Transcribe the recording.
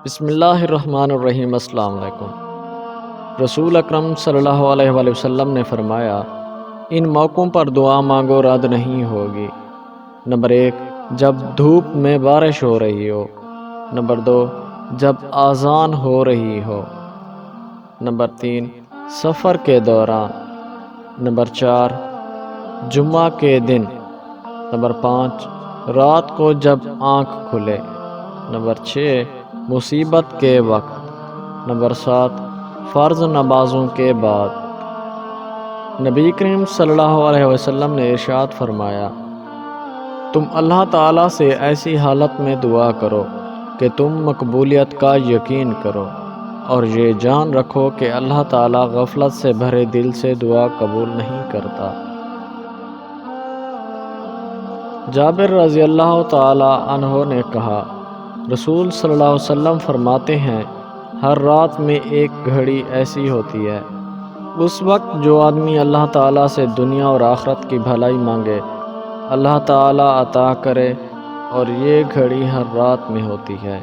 بسم اللہ الرحمن الرحیم۔ السلام علیکم۔ رسول اکرم صلی اللہ علیہ وآلہ وسلم نے فرمایا، ان موقعوں پر دعا مانگو رد نہیں ہوگی۔ نمبر 1، جب دھوپ میں بارش ہو رہی ہو۔ نمبر 2، جب اذان ہو رہی ہو۔ نمبر 3، سفر کے دوران۔ نمبر 4، جمعہ کے دن۔ نمبر 5، رات کو جب آنکھ کھلے۔ نمبر 6، مصیبت کے وقت۔ نمبر 7، فرض نمازوں کے بعد۔ نبی کریم صلی اللہ علیہ وسلم نے ارشاد فرمایا، تم اللہ تعالیٰ سے ایسی حالت میں دعا کرو کہ تم مقبولیت کا یقین کرو، اور یہ جان رکھو کہ اللہ تعالیٰ غفلت سے بھرے دل سے دعا قبول نہیں کرتا۔ جابر رضی اللہ تعالی عنہ نے کہا، رسول صلی اللہ علیہ وسلم فرماتے ہیں، ہر رات میں ایک گھڑی ایسی ہوتی ہے، اس وقت جو آدمی اللہ تعالیٰ سے دنیا اور آخرت کی بھلائی مانگے، اللہ تعالیٰ عطا کرے، اور یہ گھڑی ہر رات میں ہوتی ہے۔